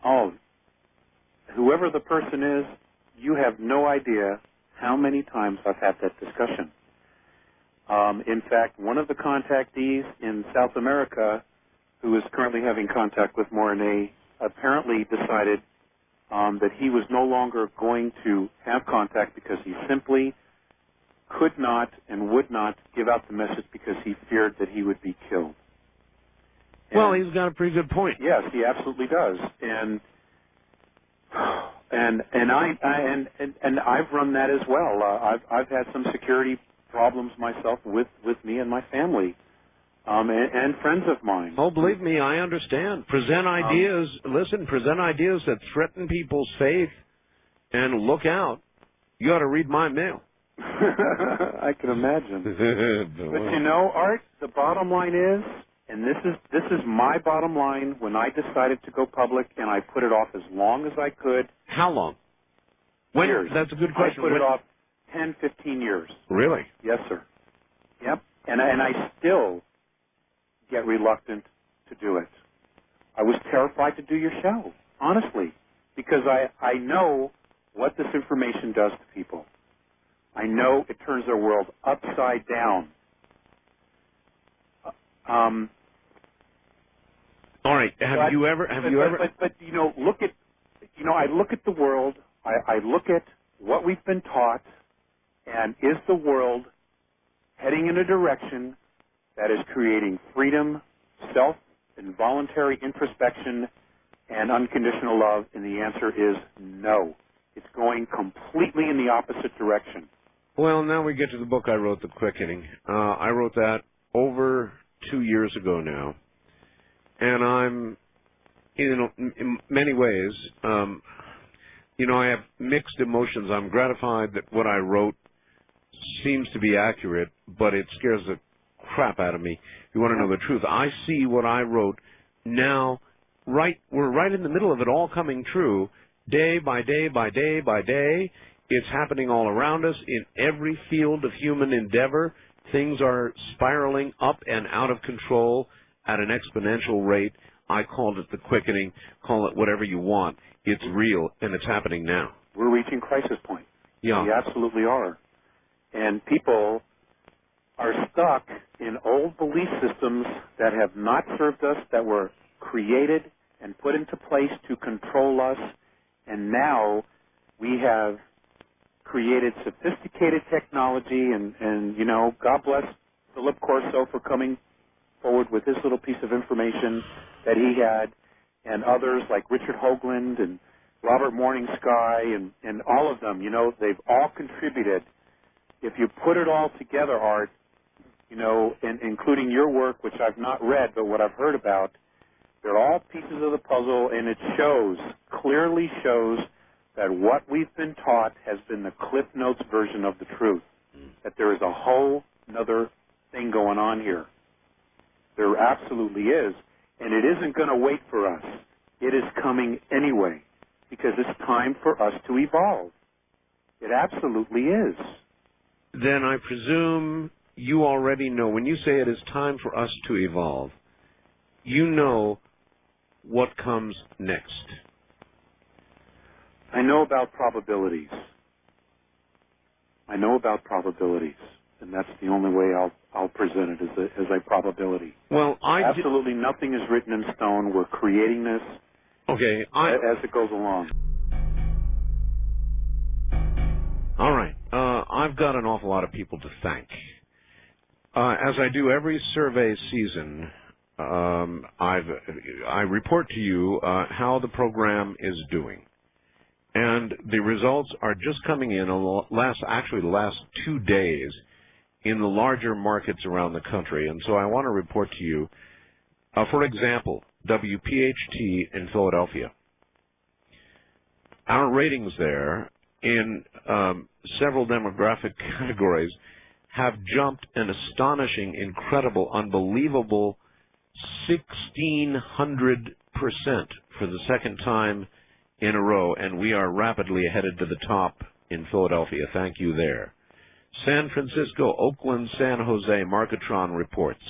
Oh, whoever the person is, you have no idea how many times I've had that discussion. In fact, one of the contactees in South America, who is currently having contact with Morine, apparently decided that he was no longer going to have contact because he simply could not and would not give out the message because he feared that he would be killed. And well, he's got a pretty good point. Yes, he absolutely does. And I've run that as well. I've had some security problems myself with me and my family, and friends of mine. Oh, believe me, I understand. Present ideas. Listen, present ideas that threaten people's faith, and look out. You ought to read my mail. I can imagine. But you know, Art, the bottom line is, and this is my bottom line when I decided to go public, and I put it off as long as I could. How long? When? Years. That's a good question. I put it off 10, 15 years. Really? Yes, sir. Yep. And I still get reluctant to do it. I was terrified to do your show, honestly, because I know what this information does to people. I know it turns their world upside down. All right. Have you ever? But you know, I look at the world. I look at what we've been taught, and is the world heading in a direction that is creating freedom, self and voluntary introspection, and unconditional love? And the answer is no. It's going completely in the opposite direction. Well, now we get to the book I wrote, The Quickening. I wrote that over 2 years ago now, and I'm, in many ways, I have mixed emotions. I'm gratified that what I wrote seems to be accurate, but it scares the crap out of me. You want to know the truth? I see what I wrote now. We're right in the middle of it all coming true, day by day by day by day. It's happening all around us in every field of human endeavor. Things are spiraling up and out of control at an exponential rate. I called it the quickening. Call it whatever you want. It's real, and it's happening now. We're reaching crisis point. Yeah. We absolutely are. And people are stuck in old belief systems that have not served us, that were created and put into place to control us. And now we have created sophisticated technology, and God bless Philip Corso for coming forward with this little piece of information that he had, and others like Richard Hoagland and Robert Morningsky and all of them. They've all contributed. If you put it all together, Art, and including your work, which I've not read, but what I've heard about, they're all pieces of the puzzle, and it clearly shows that what we've been taught has been the Cliff Notes version of the truth, that there is a whole other thing going on here. There absolutely is, and it isn't going to wait for us. It is coming anyway, because it's time for us to evolve. It absolutely is. Then I presume you already know, when you say it is time for us to evolve, you know what comes next. I know about probabilities. And that's the only way I'll present it as a probability. Well, absolutely nothing is written in stone. We're creating this as it goes along. All right. I've got an awful lot of people to thank. As I do every survey season, I report to you how the program is doing. And the results are just coming in the last 2 days in the larger markets around the country. And so I want to report to you, for example, WPHT in Philadelphia. Our ratings there in several demographic categories have jumped an astonishing, incredible, unbelievable 1,600% for the second time in a row, and we are rapidly headed to the top in Philadelphia. Thank you there. San Francisco, Oakland, San Jose, Marketron reports.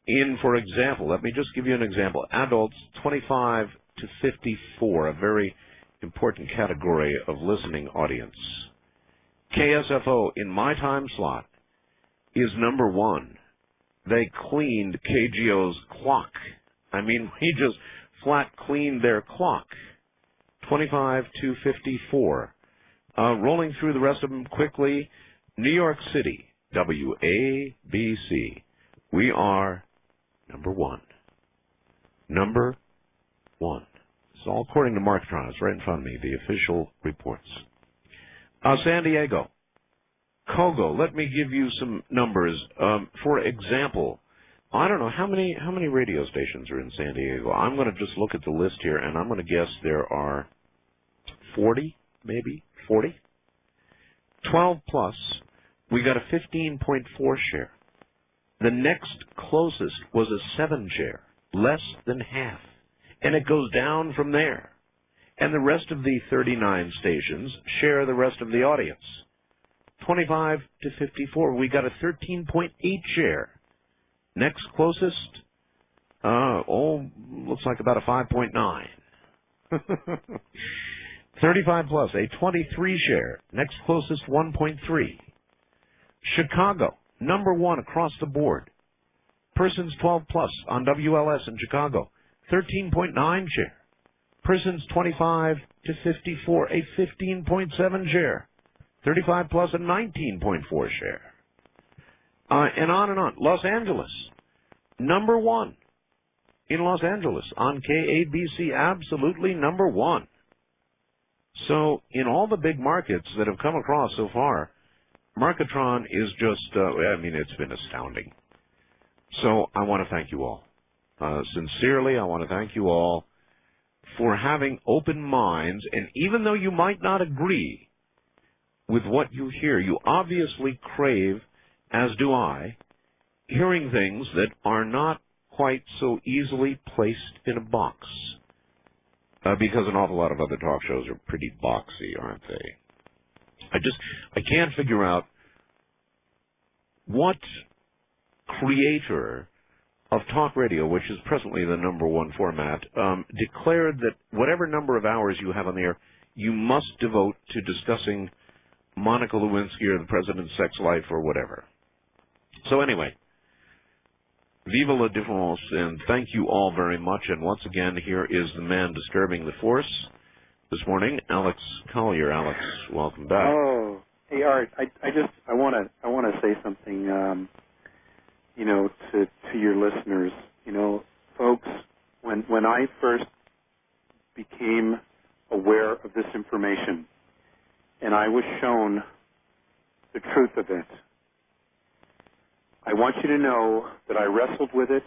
In, for example, let me just give you an example, adults 25 to 54, a very important category of listening audience. KSFO in my time slot is number 1. They cleaned KGO's clock. I mean, we just flat cleaned their clock. 25 to 54. Rolling through the rest of them quickly. New York City, WABC. We are number 1. Number 1. It's all according to Marktron. It's right in front of me, the official reports. San Diego. Kogo, let me give you some numbers. For example, I don't know how many radio stations are in San Diego. I'm going to just look at the list here, and I'm going to guess there are 40, maybe 40. 12 plus, we got a 15.4 share. The next closest was a 7 share, less than half, and it goes down from there. And the rest of the 39 stations share the rest of the audience. 25 to 54, we got a 13.8 share. Next closest, looks like about a 5.9. 35 plus, a 23 share. Next closest, 1.3. Chicago, number 1 across the board. Persons 12 plus on WLS in Chicago, 13.9 share. Persons 25 to 54, a 15.7 share. 35 plus, a 19.4 share. And on and on. Los Angeles, number 1 in Los Angeles on KABC, absolutely number 1. So in all the big markets that have come across so far, Marketron is just, it's been astounding. So I want to thank you all. Sincerely, I want to thank you all for having open minds, and even though you might not agree with what you hear, you obviously crave, as do I, hearing things that are not quite so easily placed in a box. Because an awful lot of other talk shows are pretty boxy, aren't they? I can't figure out what creator of talk radio, which is presently the number 1 format, declared that whatever number of hours you have on the air, you must devote to discussing Monica Lewinsky or the president's sex life or whatever. So anyway, vive la différence, and thank you all very much. And once again, here is the man disturbing the force this morning, Alex Collier. Alex, welcome back. Oh, hey Art, I want to say something. To your listeners, folks, when I first became aware of this information and I was shown the truth of it, I want you to know that I wrestled with it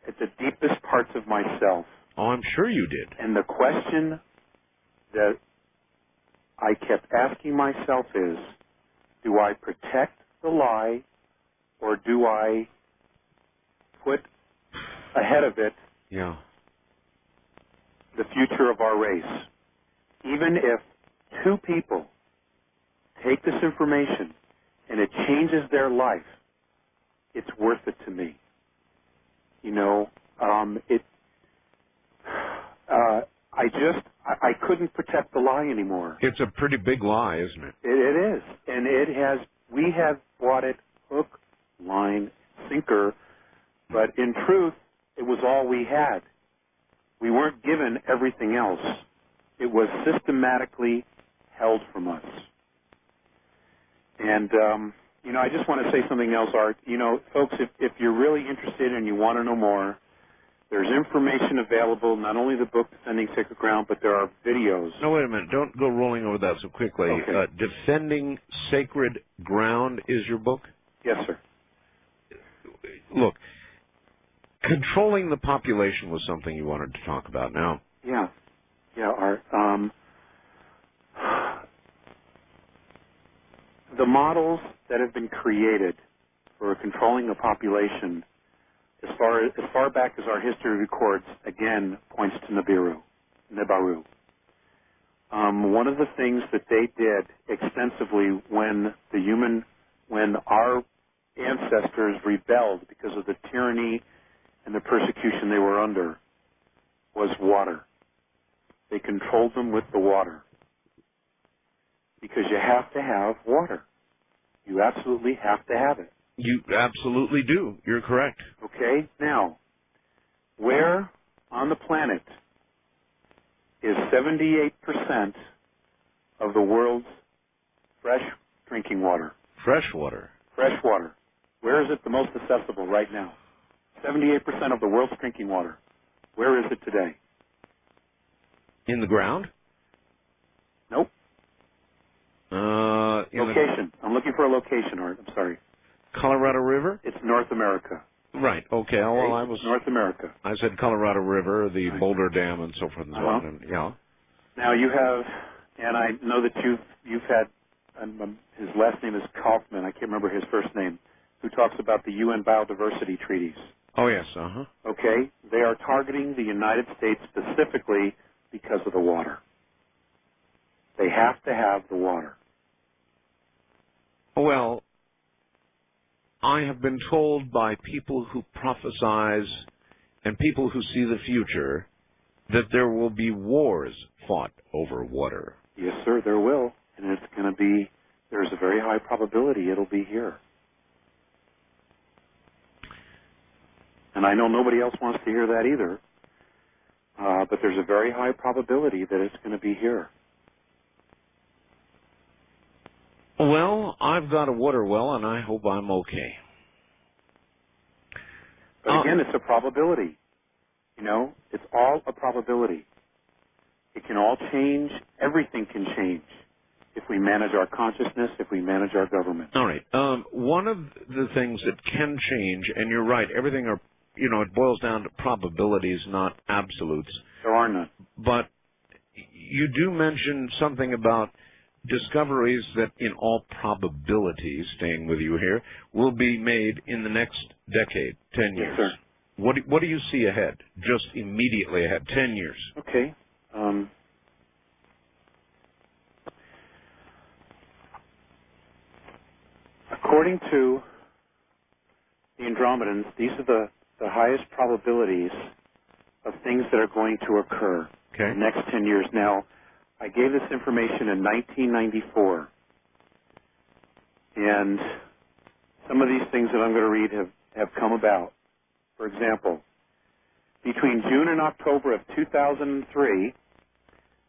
at the deepest parts of myself. Oh, I'm sure you did. And the question that I kept asking myself is, do I protect the lie, or do I put ahead of it the future of our race? Even if 2 people take this information and it changes their life, it's worth it to me. I couldn't protect the lie anymore. It's a pretty big lie, isn't it? It is. And we have bought it hook, line, sinker, but in truth, it was all we had. We weren't given everything else. It was systematically held from us. And, I just want to say something else, Art. Folks, if you're really interested and you want to know more, there's information available, not only the book, Defending Sacred Ground, but there are videos. No, wait a minute. Don't go rolling over that so quickly. Okay. Defending Sacred Ground is your book? Yes, sir. Look, controlling the population was something you wanted to talk about now. Yeah, Art. The models that have been created for controlling the population, as far back as our history records, again, points to Nibiru. One of the things that they did extensively when our ancestors rebelled because of the tyranny and the persecution they were under, water. They controlled them with the water. Because you have to have water. You absolutely have to have it. You absolutely do. You're correct. Okay? Now, where on the planet is 78% of the world's fresh drinking water? Fresh water. Fresh water. Where is it the most accessible right now? 78% of the world's drinking water. Where is it today? In the ground? Nope. Location. I'm looking for a location, Art. I'm sorry. Colorado River? It's North America. Right. Okay. Well, I was North America. I said Colorado River, the Right. Boulder Dam, and so forth and so on. And, yeah. Now you have, and I know that you've had. His last name is Kaufman. I can't remember his first name. Who talks about the UN biodiversity treaties? Oh yes. Okay. They are targeting the United States specifically because of the water. They have to have the water. Well, I have been told by people who prophesize and people who see the future that there will be wars fought over water. Yes, sir, there will. And it's going to be, there's a very high probability it'll be here. And I know nobody else wants to hear that either, but there's a very high probability that it's going to be here. Well, I've got a water well, and I hope I'm okay. But again, it's a probability. You know, it's all a probability. It can all change. Everything can change if we manage our consciousness, if we manage our government. All right. One of the things that can change, and you're right, everything are, it boils down to probabilities, not absolutes. There are none. But you do mention something about discoveries that in all probability, staying with you here, will be made in the next decade, 10 years. Yes, sir. What do you see ahead, just immediately ahead, 10 years? Okay. According to the Andromedans, these are the highest probabilities of things that are going to occur in the next 10 years. Now, I gave this information in 1994, and some of these things that I'm going to read have come about. For example, between June and October of 2003,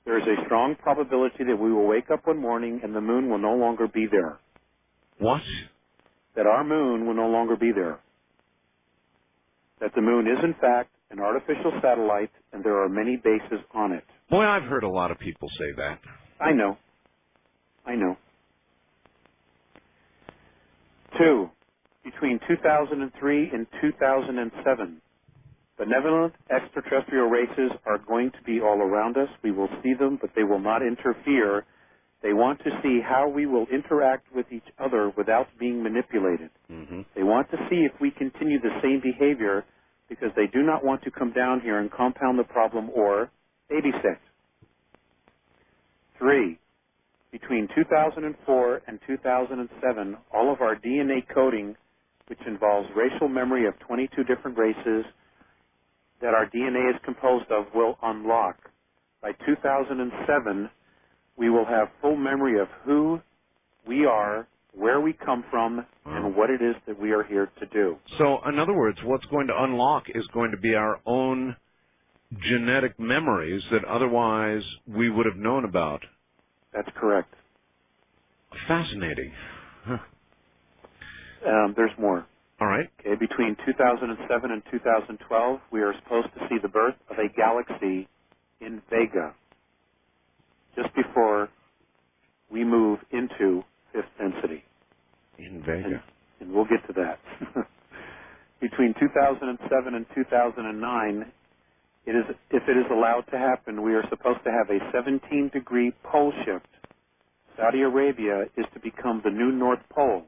there is a strong probability that we will wake up one morning and the moon will no longer be there. What? That our moon will no longer be there. That the moon is, in fact, an artificial satellite, and there are many bases on it. Boy, I've heard a lot of people say that. I know. 2, between 2003 and 2007, benevolent extraterrestrial races are going to be all around us. We will see them, but they will not interfere. They want to see how we will interact with each other without being manipulated. Mm-hmm. They want to see if we continue the same behavior because they do not want to come down here and compound the problem or babysit. 3, between 2004 and 2007, all of our DNA coding, which involves racial memory of 22 different races that our DNA is composed of, will unlock. By 2007, we will have full memory of who we are, where we come from, and what it is that we are here to do. So, in other words, what's going to unlock is going to be our own genetic memories that otherwise we would have known about. That's correct. Fascinating. Huh. There's more. All right. Okay, between 2007 and 2012, we are supposed to see the birth of a galaxy in Vega, just before we move into fifth density. In Vega. And we'll get to that. Between 2007 and 2009, if it is allowed to happen, we are supposed to have a 17-degree pole shift. Saudi Arabia is to become the new North Pole.